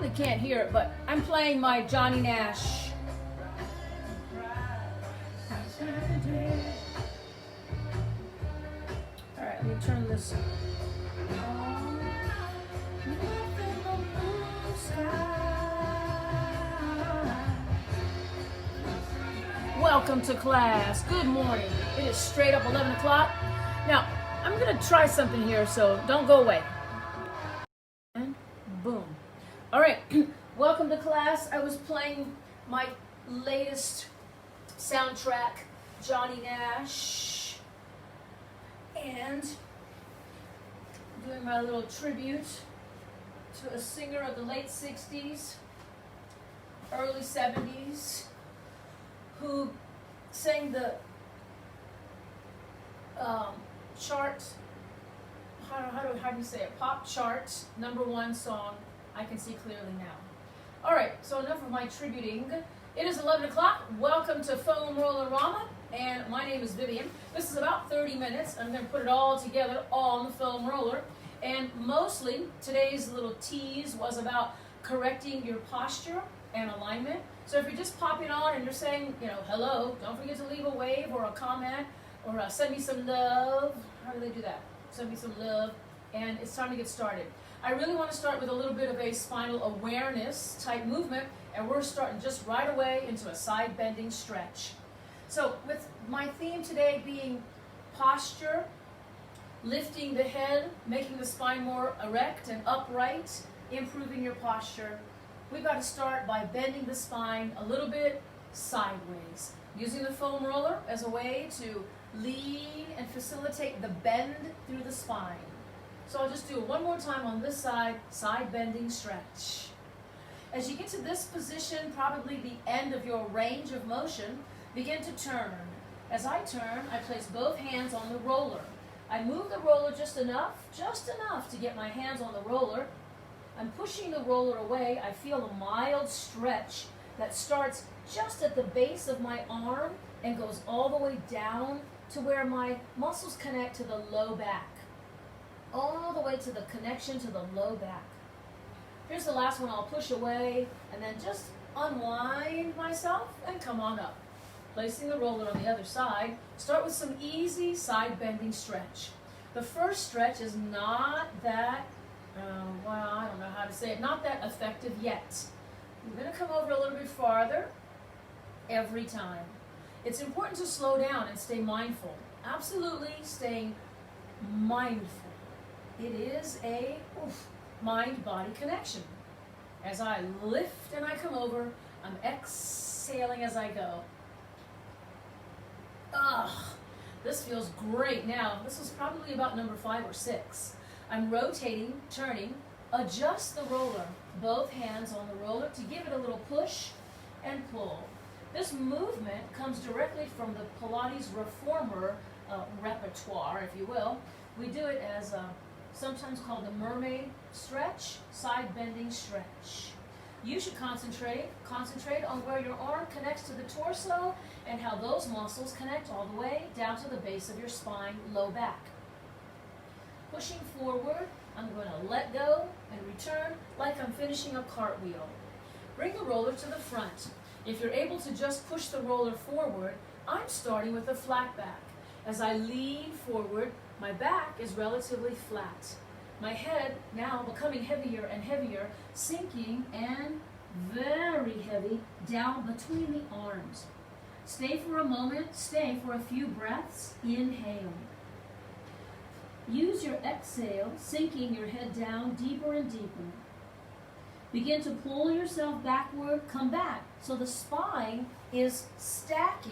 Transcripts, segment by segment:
probably can't hear it, but I'm playing my Johnny Nash. All right, let me turn this on. Welcome to class. Good morning. It is straight up 11 o'clock. Now, I'm going to try something here, so don't go away. And boom. All right. Welcome to class. I was playing my latest soundtrack, Johnny Nash, and doing my little tribute to a singer of the late 60s, early 70s, who sang the chart, how do you say it, pop chart, #1 song, I Can See Clearly Now. All right, so enough of my tributing. It is 11 o'clock. Welcome to Foam Rollerama, and my name is Vivian. This is about 30 minutes. I'm going to put it all together on the foam roller, and mostly today's little tease was about correcting your posture and alignment. So if you're just popping on and you're saying, hello, don't forget to leave a wave or a comment or send me some love. How do they do that? Send me some love. And it's time to get started. I really want to start with a little bit of a spinal awareness type movement, and we're starting just right away into a side bending stretch. So with my theme today being posture, lifting the head, making the spine more erect and upright, improving your posture, we've got to start by bending the spine a little bit sideways, using the foam roller as a way to lean and facilitate the bend through the spine. So I'll just do it one more time on this side, side bending stretch. As you get to this position, probably the end of your range of motion, begin to turn. As I turn, I place both hands on the roller. I move the roller just enough to get my hands on the roller. I'm pushing the roller away. I feel a mild stretch that starts just at the base of my arm and goes all the way down to where my muscles connect to the low back. All the way to the connection to the low back. Here's the last one. I'll push away and then just unwind myself and come on up. Placing the roller on the other side, start with some easy side bending stretch. The first stretch is not that I don't know how to say it, not that effective yet. We're going to come over a little bit farther every time. It's important to slow down and stay mindful. Absolutely staying mindful. It is a mind-body connection. As I lift and I come over, I'm exhaling as I go. This feels great. Now, this is probably about number 5 or 6. I'm rotating, turning, adjust the roller, both hands on the roller to give it a little push and pull. This movement comes directly from the Pilates reformer repertoire, if you will. We do it as sometimes called the mermaid stretch, side bending stretch. You should concentrate on where your arm connects to the torso and how those muscles connect all the way down to the base of your spine, low back. Pushing forward, I'm going to let go and return like I'm finishing a cartwheel. Bring the roller to the front. If you're able to just push the roller forward, I'm starting with a flat back. As I lean forward, my back is relatively flat. My head now becoming heavier and heavier, sinking and very heavy down between the arms. Stay for a moment, stay for a few breaths. Inhale. Use your exhale, sinking your head down deeper and deeper. Begin to pull yourself backward, come back. So the spine is stack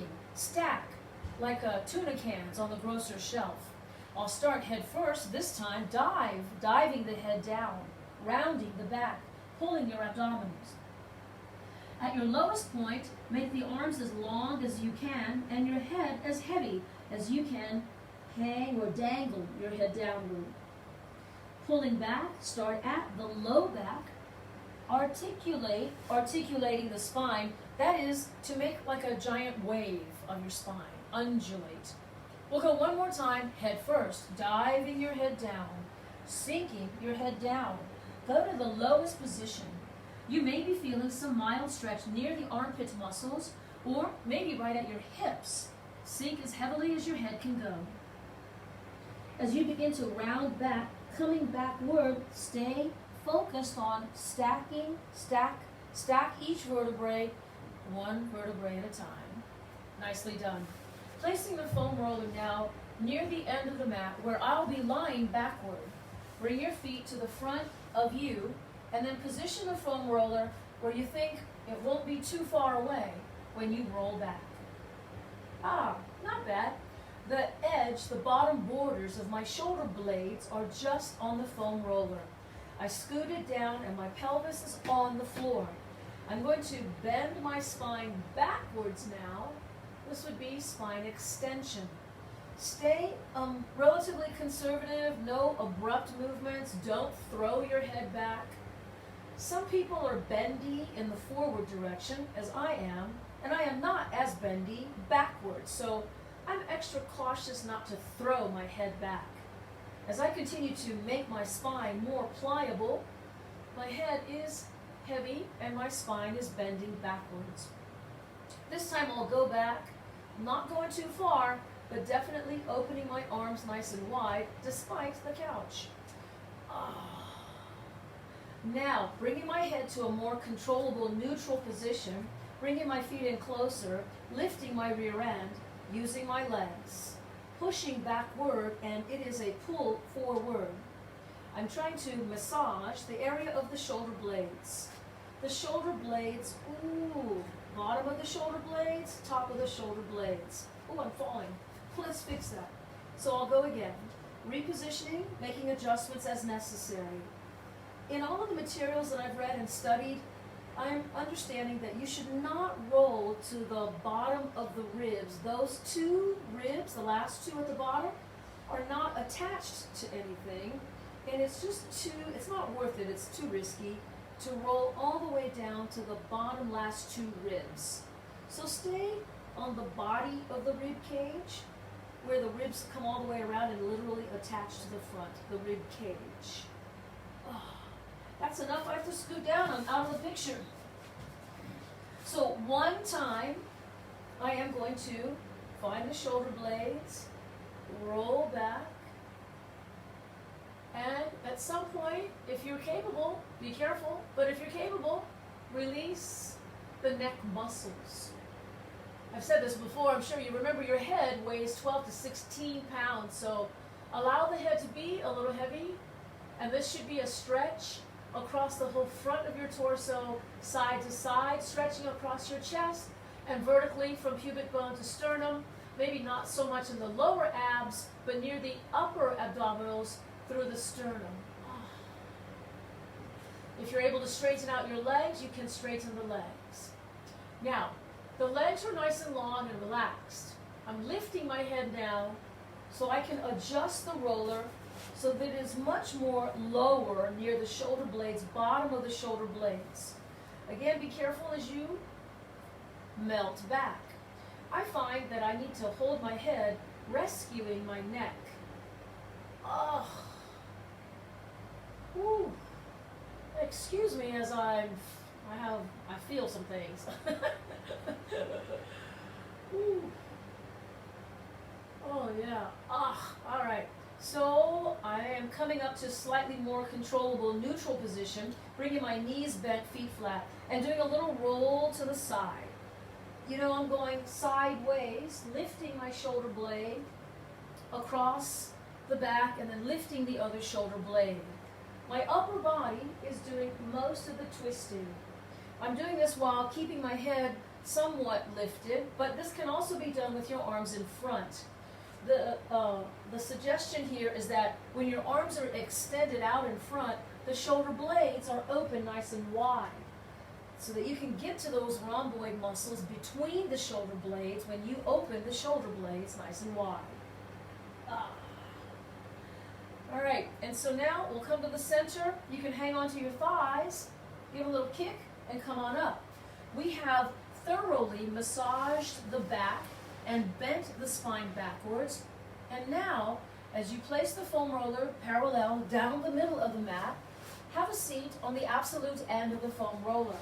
like tuna cans on the grocer's shelf. I'll start head first, this time diving the head down, rounding the back, pulling your abdominals. At your lowest point, make the arms as long as you can and your head as heavy as you can. Hang or dangle your head downward. Pulling back, start at the low back. Articulating the spine. That is to make like a giant wave of your spine. Undulate. We'll go one more time, head first. Diving your head down. Sinking your head down. Go to the lowest position. You may be feeling some mild stretch near the armpit muscles or maybe right at your hips. Sink as heavily as your head can go. As you begin to round back, coming backward, stay focused on stack each vertebrae, one vertebrae at a time. Nicely done. Placing the foam roller now near the end of the mat where I'll be lying backward. Bring your feet to the front of you and then position the foam roller where you think it won't be too far away when you roll back. Ah, not bad. The edge, the bottom borders of my shoulder blades are just on the foam roller. I scooted down and my pelvis is on the floor. I'm going to bend my spine backwards now. This would be spine extension. Stay relatively conservative, no abrupt movements. Don't throw your head back. Some people are bendy in the forward direction, as I am, and I am not as bendy backwards. So I'm extra cautious not to throw my head back. As I continue to make my spine more pliable, my head is heavy and my spine is bending backwards. This time I'll go back, not going too far, but definitely opening my arms nice and wide despite the couch. Now, bringing my head to a more controllable neutral position, bringing my feet in closer, lifting my rear end, using my legs, pushing backward, and it is a pull forward. I'm trying to massage the area of the shoulder blades. The shoulder blades, ooh, bottom of the shoulder blades, top of the shoulder blades. Ooh, I'm falling. Let's fix that. So I'll go again. Repositioning, making adjustments as necessary. In all of the materials that I've read and studied, I'm understanding that you should not roll to the bottom of the ribs. Those two ribs, the last two at the bottom, are not attached to anything. And it's not worth it, it's too risky to roll all the way down to the bottom last two ribs. So stay on the body of the rib cage, where the ribs come all the way around and literally attach to the front, the rib cage. That's enough. I have to scoot down. I'm out of the picture. So one time, I am going to find the shoulder blades, roll back, and at some point, if you're capable, be careful, but if you're capable, release the neck muscles. I've said this before, I'm sure you remember your head weighs 12 to 16 pounds, so allow the head to be a little heavy, and this should be a stretch across the whole front of your torso, side to side, stretching across your chest, and vertically from pubic bone to sternum, maybe not so much in the lower abs, but near the upper abdominals through the sternum. If you're able to straighten out your legs, you can straighten the legs. Now, the legs are nice and long and relaxed. I'm lifting my head down so I can adjust the roller so that it is much more lower near the shoulder blades, bottom of the shoulder blades. Again, be careful as you melt back. I find that I need to hold my head, rescuing my neck. Whew. Excuse me as I feel some things. Oh yeah. All right. So I am coming up to slightly more controllable neutral position, bringing my knees bent, feet flat, and doing a little roll to the side. You know, I'm going sideways, lifting my shoulder blade across the back and then lifting the other shoulder blade. My upper body is doing most of the twisting. I'm doing this while keeping my head somewhat lifted, but this can also be done with your arms in front. The suggestion here is that when your arms are extended out in front, the shoulder blades are open nice and wide so that you can get to those rhomboid muscles between the shoulder blades when you open the shoulder blades nice and wide. All right, and so now we'll come to the center. You can hang on to your thighs, give a little kick, and come on up. We have thoroughly massaged the back and bent the spine backwards. And now, as you place the foam roller parallel down the middle of the mat, Have a seat on the absolute end of the foam roller.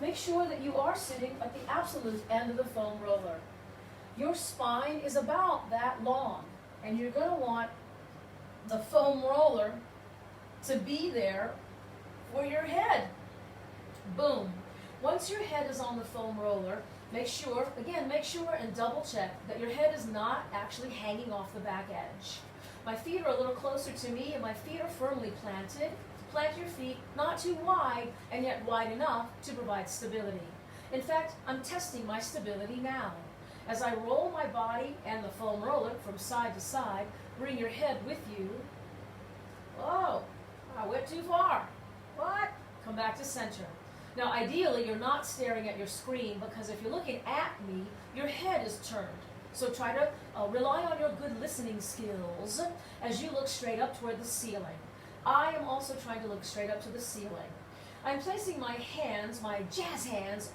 Make sure that you are sitting at the absolute end of the foam roller. Your spine is about that long, and you're going to want the foam roller to be there for your head. Boom. Once your head is on the foam roller, make sure and double check that your head is not actually hanging off the back edge. My feet are a little closer to me and my feet are firmly planted. Plant your feet not too wide and yet wide enough to provide stability. In fact, I'm testing my stability now. As I roll my body and the foam roller from side to side, bring your head with you. Oh, I went too far. What? Come back to center. Now, ideally, you're not staring at your screen because if you're looking at me, your head is turned. So try to rely on your good listening skills as you look straight up toward the ceiling. I am also trying to look straight up to the ceiling. I'm placing my hands, my jazz hands,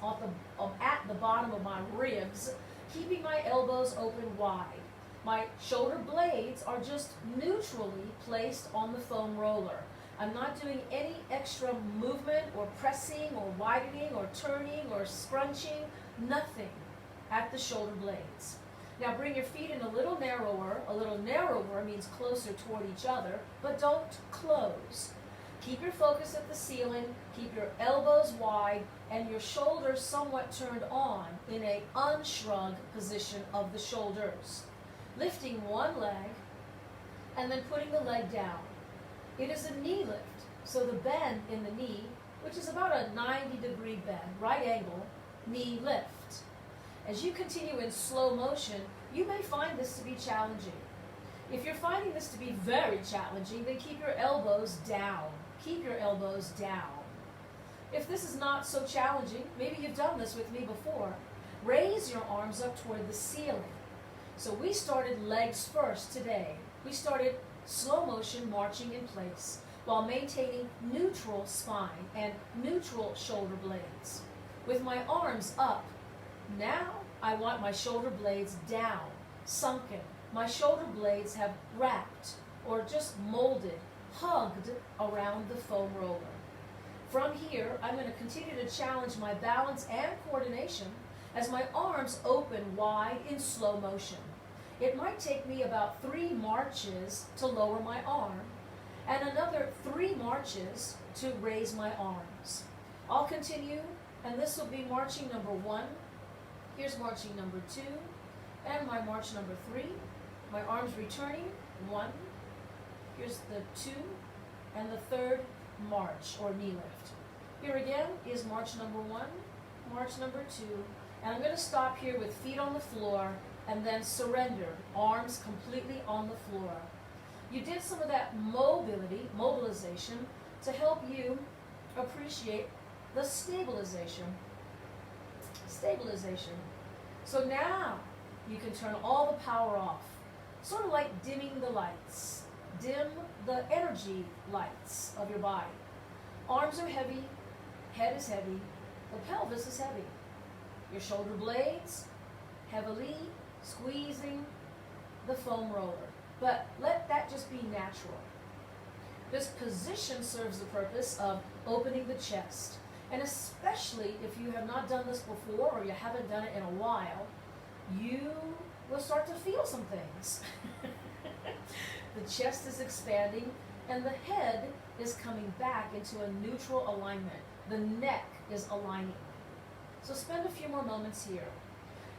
at the bottom of my ribs, keeping my elbows open wide. My shoulder blades are just neutrally placed on the foam roller. I'm not doing any extra movement or pressing or widening or turning or scrunching, nothing at the shoulder blades. Now bring your feet in a little narrower. A little narrower means closer toward each other, but don't close. Keep your focus at the ceiling, keep your elbows wide, and your shoulders somewhat turned on in a unshrug position of the shoulders. Lifting one leg, and then putting the leg down. It is a knee lift, so the bend in the knee, which is about a 90-degree bend, right angle, knee lift. As you continue in slow motion, you may find this to be challenging. If you're finding this to be very challenging, then keep your elbows down. Keep your elbows down. If this is not so challenging, maybe you've done this with me before, raise your arms up toward the ceiling. So we started legs first today. We started slow motion marching in place while maintaining neutral spine and neutral shoulder blades. With my arms up, now I want my shoulder blades down, sunken. My shoulder blades have wrapped or just molded, hugged around the foam roller. From here, I'm going to continue to challenge my balance and coordination as my arms open wide in slow motion. It might take me about 3 marches to lower my arm and another 3 marches to raise my arms. I'll continue, and this will be marching number 1. Here's marching number 2, and my march number 3. My arms returning, 1. Here's the 2, and the 3rd march, or knee lift. Here again is march number 1, march number 2, and I'm going to stop here with feet on the floor, and then surrender, arms completely on the floor. You did some of that mobilization, to help you appreciate the stabilization. So now you can turn all the power off, sort of like dimming the lights. Dim the energy lights of your body. Arms are heavy, head is heavy, the pelvis is heavy. Your shoulder blades heavily squeezing the foam roller. But let that just be natural. This position serves the purpose of opening the chest. And especially if you have not done this before or you haven't done it in a while, you will start to feel some things. The chest is expanding and the head is coming back into a neutral alignment. The neck is aligning. So spend a few more moments here.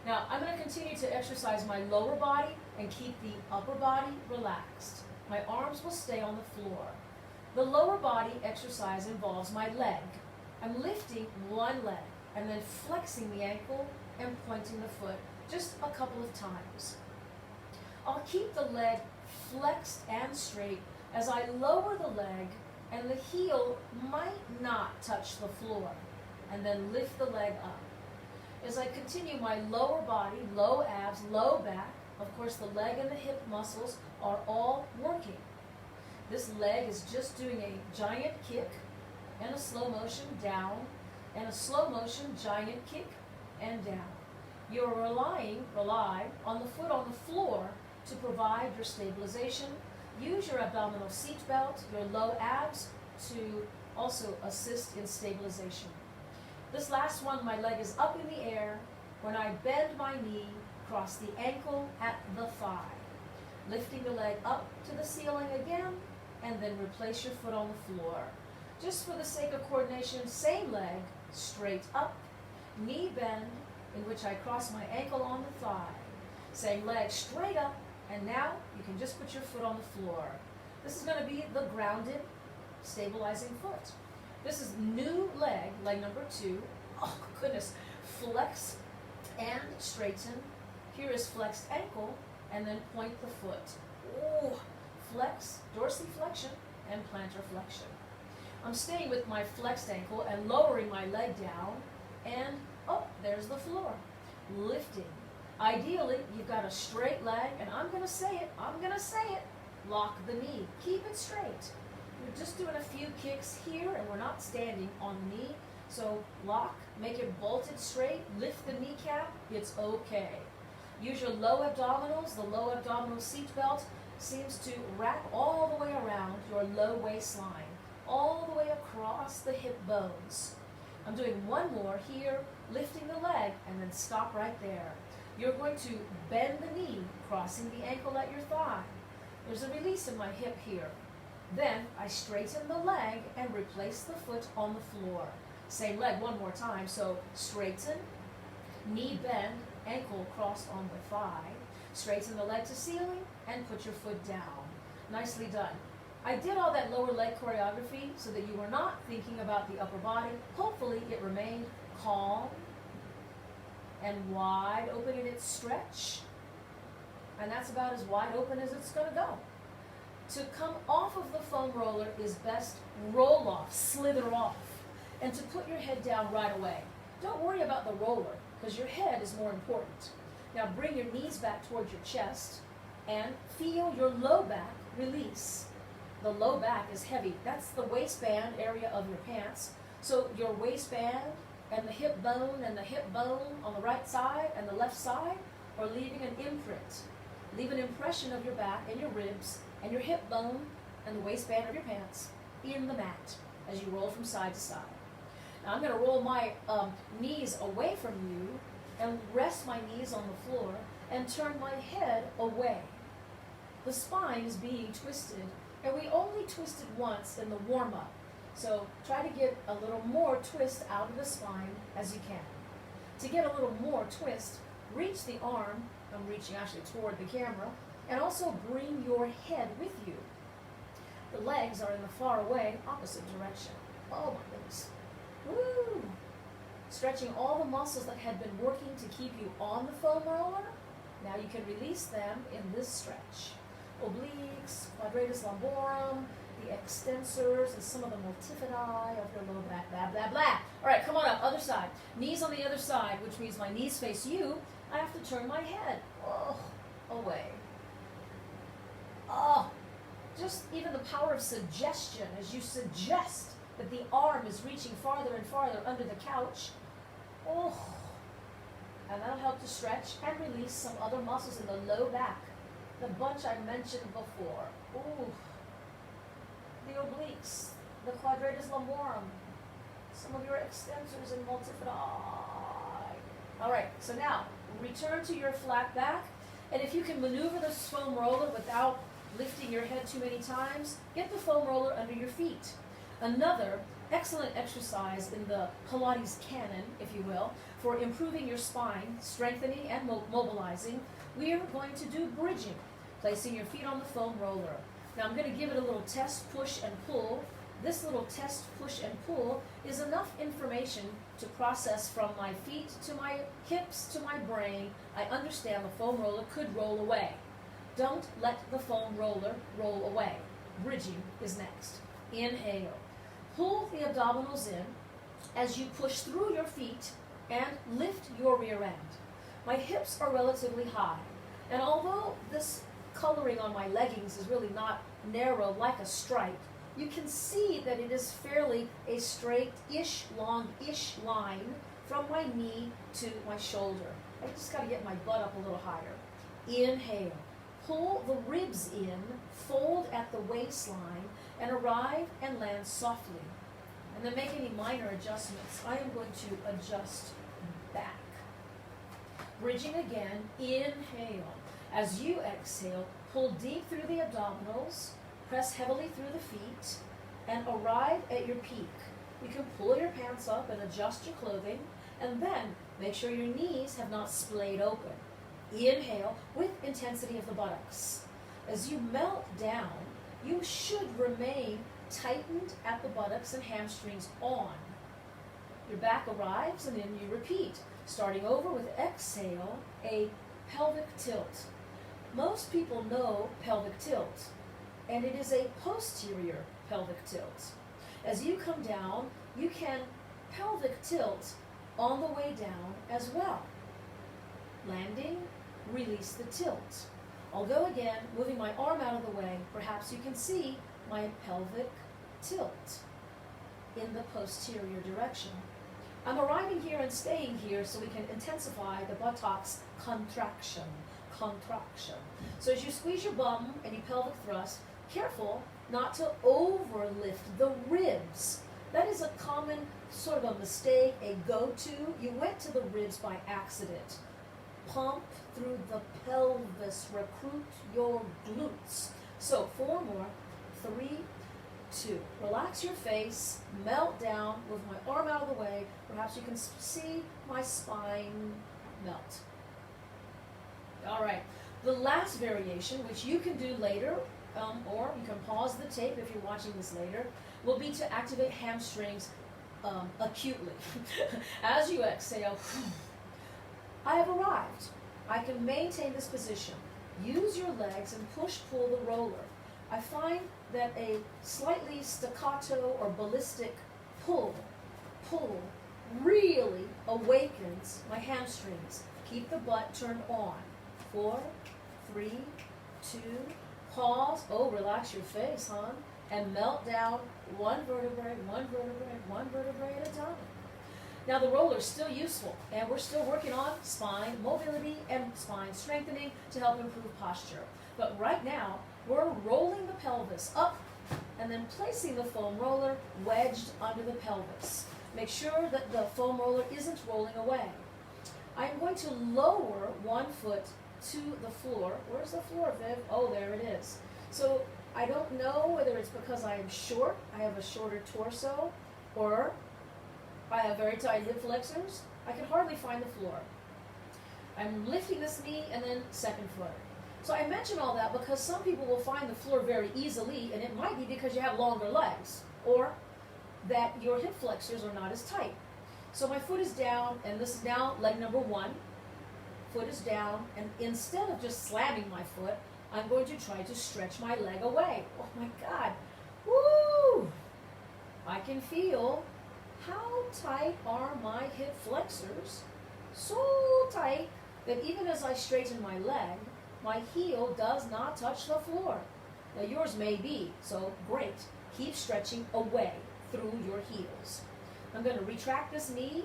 Now, I'm going to continue to exercise my lower body and keep the upper body relaxed. My arms will stay on the floor. The lower body exercise involves my leg. I'm lifting one leg and then flexing the ankle and pointing the foot just a couple of times. I'll keep the leg flexed and straight as I lower the leg and the heel might not touch the floor, and then lift the leg up. As I continue my lower body, low abs, low back, of course the leg and the hip muscles are all working. This leg is just doing a giant kick and a slow motion down, and a slow motion giant kick and down. You'll rely on the foot on the floor to provide your stabilization. Use your abdominal seat belt, your low abs to also assist in stabilization. This last one, my leg is up in the air. When I bend my knee, cross the ankle at the thigh. Lifting the leg up to the ceiling again, and then replace your foot on the floor. Just for the sake of coordination, same leg, straight up, knee bend, in which I cross my ankle on the thigh. Same leg, straight up, and now you can just put your foot on the floor. This is going to be the grounded, stabilizing foot. This is new leg, leg number 2. Oh, goodness. Flex and straighten. Here is flexed ankle, and then point the foot. Oh, flex, dorsiflexion, and plantar flexion. I'm staying with my flexed ankle and lowering my leg down, and oh, there's the floor. Lifting. Ideally, you've got a straight leg, and I'm going to say it, lock the knee. Keep it straight. We're just doing a few kicks here, and we're not standing on the knee. So lock, make it bolted straight, lift the kneecap, it's okay. Use your low abdominals. The low abdominal seat belt seems to wrap all the way around your low waistline, all the way across the hip bones. I'm doing one more here, lifting the leg, and then stop right there. You're going to bend the knee, crossing the ankle at your thigh. There's a release in my hip here. Then I straighten the leg and replace the foot on the floor. Same leg one more time, so straighten, knee bend, ankle crossed on the thigh, straighten the leg to ceiling, and put your foot down. Nicely done. I did all that lower leg choreography so that you were not thinking about the upper body. Hopefully it remained calm and wide open in its stretch. And that's about as wide open as it's going to go. To come off of the foam roller is best roll off, slither off, and to put your head down right away. Don't worry about the roller, because your head is more important. Now bring your knees back towards your chest and feel your low back release. The low back is heavy. That's the waistband area of your pants. So your waistband and the hip bone on the right side and the left side are leaving an imprint. Leave an impression of your back and your ribs and your hip bone and the waistband of your pants in the mat as you roll from side to side. Now I'm going to roll my knees away from you and rest my knees on the floor and turn my head away. The spine is being twisted, and we only twisted once in the warm-up. So try to get a little more twist out of the spine as you can. To get a little more twist, reach the arm, I'm reaching actually toward the camera, and also bring your head with you. The legs are in the far away opposite direction. Oh my goodness. Woo! Stretching all the muscles that had been working to keep you on the foam roller. Now you can release them in this stretch. Obliques, quadratus lumborum, the extensors, and some of the multifidi of your low back, blah, blah, blah. All right, come on up, other side. Knees on the other side, which means my knees face you. I have to turn my head away. Oh, just even the power of suggestion as you suggest that the arm is reaching farther and farther under the couch. Oh, and that'll help to stretch and release some other muscles in the low back. The bunch I mentioned before. Ooh, the obliques, the quadratus lumborum, some of your extensors and multifidi. All right, so now return to your flat back, and if you can maneuver this foam roller without lifting your head too many times, get the foam roller under your feet. Another excellent exercise in the Pilates canon, if you will, for improving your spine, strengthening and mobilizing, we are going to do bridging, placing your feet on the foam roller. Now I'm going to give it a little test, push, and pull. This little test, push, and pull is enough information to process from my feet to my hips to my brain. I understand the foam roller could roll away. Don't let the foam roller roll away. Bridging is next. Inhale. Pull the abdominals in as you push through your feet and lift your rear end. My hips are relatively high, and although this coloring on my leggings is really not narrow like a stripe, you can see that it is fairly a straight-ish, long-ish line from my knee to my shoulder. I just got to get my butt up a little higher. Inhale. pull the ribs in, fold at the waistline, and arrive and land softly. And then make any minor adjustments. I am going to adjust back. Bridging again, inhale. As you exhale, pull deep through the abdominals, press heavily through the feet, and arrive at your peak. You can pull your pants up and adjust your clothing, and then make sure your knees have not splayed open. Inhale with intensity of the buttocks. As you melt down, you should remain tightened at the buttocks and hamstrings on. Your back arrives and then you repeat. Starting over with exhale, a pelvic tilt. Most people know pelvic tilt, and it is a posterior pelvic tilt. As you come down, you can pelvic tilt on the way down as well. Landing, release the tilt. I'll go again, moving my arm out of the way. Perhaps you can see my pelvic tilt in the posterior direction. I'm arriving here and staying here so we can intensify the buttocks contraction. So as you squeeze your bum and you pelvic thrust, careful not to overlift the ribs. That is a common sort of a mistake, a go-to. You went to the ribs by accident. Pump through the pelvis, recruit your glutes. So 4 more, 3, 2. Relax your face, melt down with my arm out of the way. Perhaps you can see my spine melt. All right, the last variation, which you can do later, or you can pause the tape if you're watching this later, will be to activate hamstrings acutely. As you exhale, I have arrived. I can maintain this position. Use your legs and push-pull the roller. I find that a slightly staccato or ballistic pull really awakens my hamstrings. Keep the butt turned on. 4, 3, 2, pause. Oh, relax your face, hon. And melt down one vertebrae at a time. Now the roller is still useful, and we're still working on spine mobility and spine strengthening to help improve posture. But right now, we're rolling the pelvis up and then placing the foam roller wedged under the pelvis. Make sure that the foam roller isn't rolling away. I'm going to lower one foot to the floor. Where's the floor, Viv? Oh, there it is. So I don't know whether it's because I am short, I have a shorter torso, or I have very tight hip flexors. I can hardly find the floor. I'm lifting this knee and then second foot. So I mention all that because some people will find the floor very easily, and it might be because you have longer legs, or that your hip flexors are not as tight. So my foot is down, and this is now leg number 1. Foot is down, and instead of just slamming my foot, I'm going to try to stretch my leg away. Oh my God. Woo! I can feel how tight are my hip flexors. So tight that even as I straighten my leg, my heel does not touch the floor. Now yours may be, so great. Keep stretching away through your heels. I'm going to retract this knee.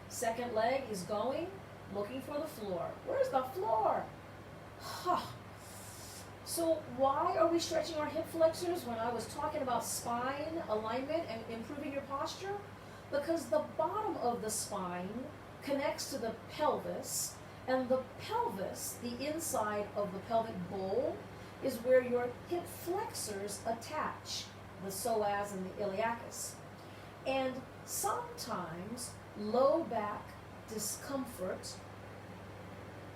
Second leg is going, looking for the floor. Where's the floor? So why are we stretching our hip flexors when I was talking about spine alignment and improving your posture? Because the bottom of the spine connects to the pelvis, and the pelvis, the inside of the pelvic bowl, is where your hip flexors attach, the psoas and the iliacus. And sometimes low back discomfort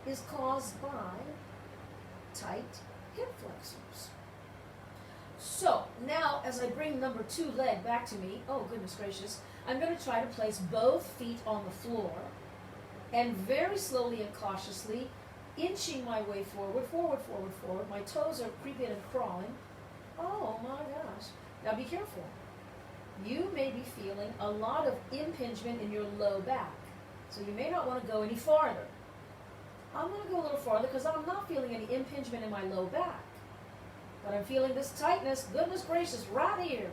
is caused by tight hip flexors. So now as I bring number 2 leg back to me, oh goodness gracious, I'm going to try to place both feet on the floor and very slowly and cautiously inching my way forward. My toes are creeping and crawling. Oh my gosh. Now be careful. You may be feeling a lot of impingement in your low back. So you may not want to go any farther. I'm going to go a little farther because I'm not feeling any impingement in my low back. But I'm feeling this tightness, goodness gracious, right here.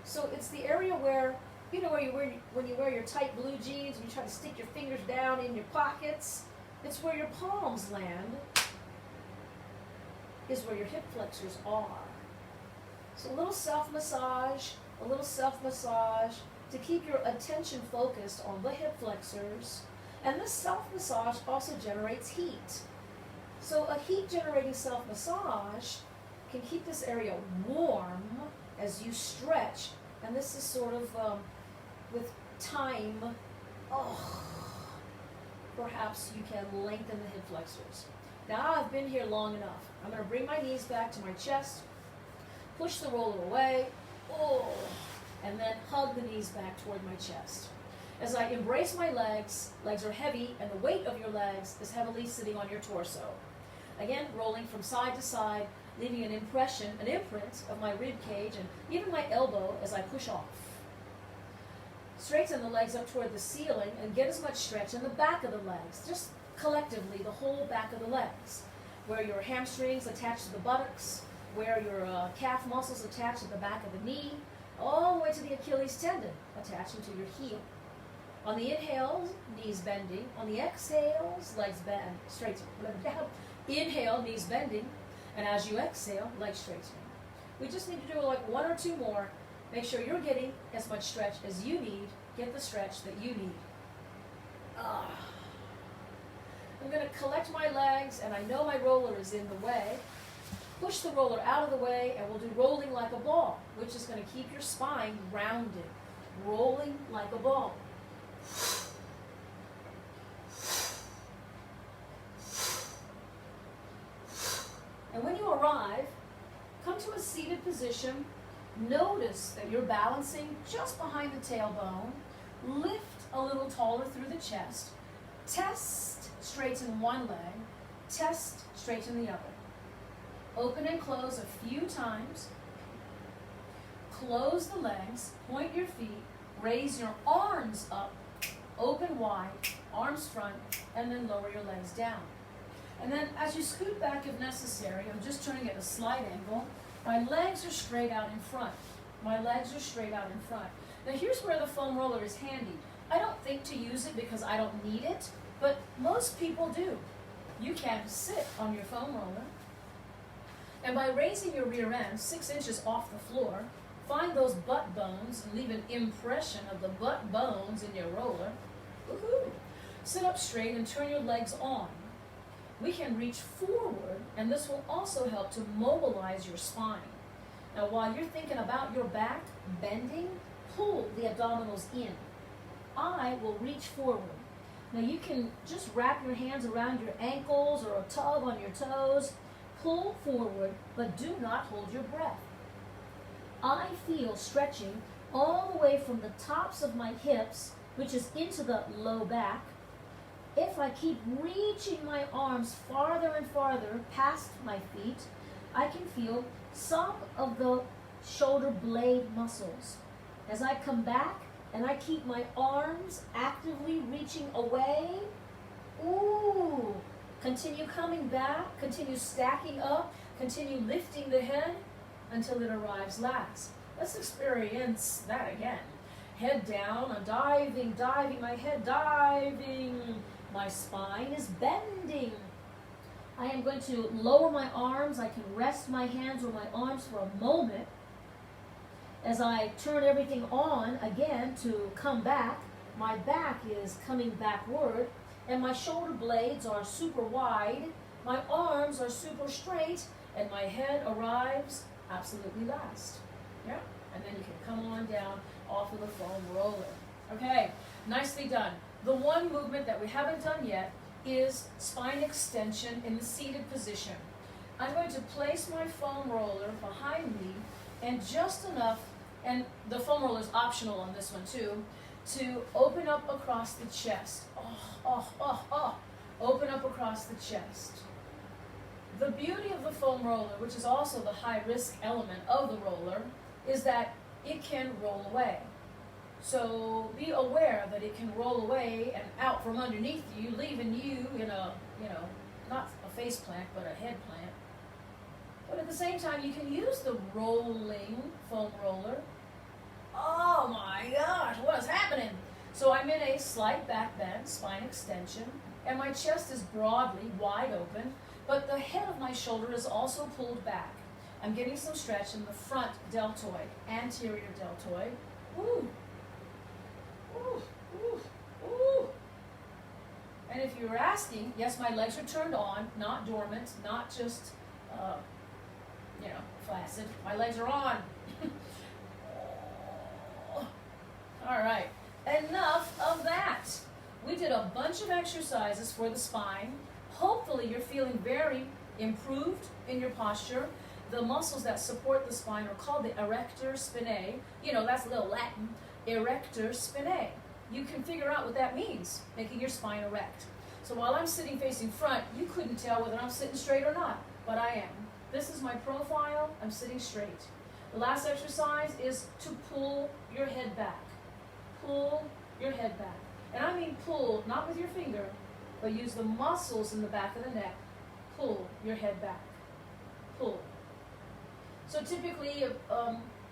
So it's the area where, you know, when you wear your tight blue jeans and you try to stick your fingers down in your pockets, it's where your palms land. is where your hip flexors are. So a little self-massage to keep your attention focused on the hip flexors. And this self-massage also generates heat. So a heat-generating self-massage can keep this area warm as you stretch. And this is sort of with time, perhaps you can lengthen the hip flexors. Now I've been here long enough. I'm going to bring my knees back to my chest, push the roller away, and then hug the knees back toward my chest. As I embrace my legs are heavy, and the weight of your legs is heavily sitting on your torso. Again, rolling from side to side, leaving an imprint of my rib cage and even my elbow as I push off. Straighten the legs up toward the ceiling and get as much stretch in the back of the legs, just collectively the whole back of the legs, where your hamstrings attach to the buttocks, where your calf muscles attach to the back of the knee, all the way to the Achilles tendon attaching to your heel. On the inhales, knees bending. On the exhales, legs bend, straighten. Inhale, knees bending. And as you exhale, legs straightening. We just need to do like one or two more. Make sure you're getting as much stretch as you need. Get the stretch that you need. I'm going to collect my legs, and I know my roller is in the way. Push the roller out of the way, and we'll do rolling like a ball, which is going to keep your spine rounded. Rolling like a ball. And when you arrive, come to a seated position. Notice that you're balancing just behind the tailbone. Lift a little taller through the chest. Test, straighten one leg. Test, straighten the other. Open and close a few times. Close the legs, point your feet, raise your arms up, open wide, arms front, and then lower your legs down. And then as you scoot back if necessary, I'm just turning at a slight angle, my legs are straight out in front. My legs are straight out in front. Now here's where the foam roller is handy. I don't think to use it because I don't need it, but most people do. You can sit on your foam roller, and by raising your rear end 6 inches off the floor, find those butt bones and leave an impression of the butt bones in your roller. Woohoo! Sit up straight and turn your legs on. We can reach forward, and this will also help to mobilize your spine. Now, while you're thinking about your back bending, pull the abdominals in. I will reach forward. Now, you can just wrap your hands around your ankles or a tug on your toes. Pull forward, but do not hold your breath. I feel stretching all the way from the tops of my hips, which is into the low back. If I keep reaching my arms farther and farther past my feet, I can feel some of the shoulder blade muscles. As I come back and I keep my arms actively reaching away, continue coming back, continue stacking up, continue lifting the head until it arrives last. Let's experience that again. Head down, I'm diving, my head diving. My spine is bending. I am going to lower my arms. I can rest my hands or my arms for a moment as I turn everything on again to come back. My back is coming backward, and my shoulder blades are super wide. My arms are super straight, and my head arrives absolutely last. Yeah? And then you can come on down off of the foam roller. Okay, nicely done. The one movement that we haven't done yet is spine extension in the seated position. I'm going to place my foam roller behind me and just enough, and the foam roller is optional on this one too, to open up across the chest. Open up across the chest. The beauty of the foam roller, which is also the high risk element of the roller, is that it can roll away. So be aware that it can roll away and out from underneath you, leaving you in a, not a face plant, but a head plant. But at the same time, you can use the rolling foam roller. Oh my gosh, what is happening? So I'm in a slight back bend, spine extension, and my chest is broadly wide open. but the head of my shoulder is also pulled back. I'm getting some stretch in the front deltoid, anterior deltoid. Ooh. Ooh, ooh, ooh. And if you were asking, yes, my legs are turned on, not dormant, not just, flaccid. My legs are on. All right, enough of that. We did a bunch of exercises for the spine. Hopefully you're feeling very improved in your posture. The muscles that support the spine are called the erector spinae. That's a little Latin. Erector spinae. You can figure out what that means, making your spine erect. So while I'm sitting facing front, you couldn't tell whether I'm sitting straight or not, but I am. This is my profile. I'm sitting straight. The last exercise is to pull your head back. Pull your head back. And I mean pull, not with your finger, but use the muscles in the back of the neck. Pull your head back. Pull. So typically,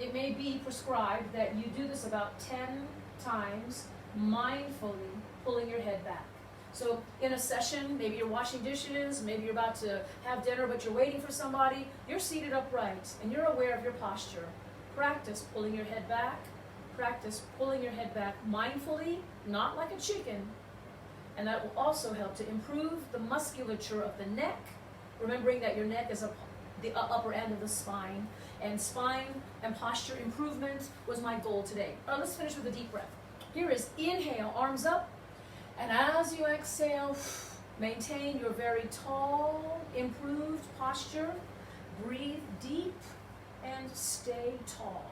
it may be prescribed that you do this about 10 times, mindfully pulling your head back. So in a session, maybe you're washing dishes, maybe you're about to have dinner, but you're waiting for somebody, you're seated upright, and you're aware of your posture. Practice pulling your head back. Practice pulling your head back mindfully, not like a chicken. And that will also help to improve the musculature of the neck, remembering that your neck is the upper end of the spine. And spine and posture improvement was my goal today. All right, let's finish with a deep breath. Here is inhale, arms up. And as you exhale, maintain your very tall, improved posture. Breathe deep and stay tall.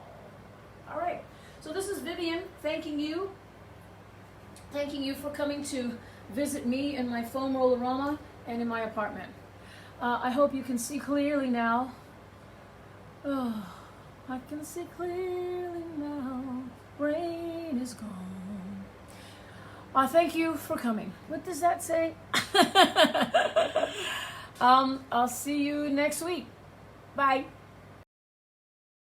All right, so this is Vivian thanking you. Thanking you for coming to visit me in my foam Rollerama and in my apartment. I hope you can see clearly now. Oh, I can see clearly now. Rain is gone. Thank you for coming. What does that say? I'll see you next week. Bye.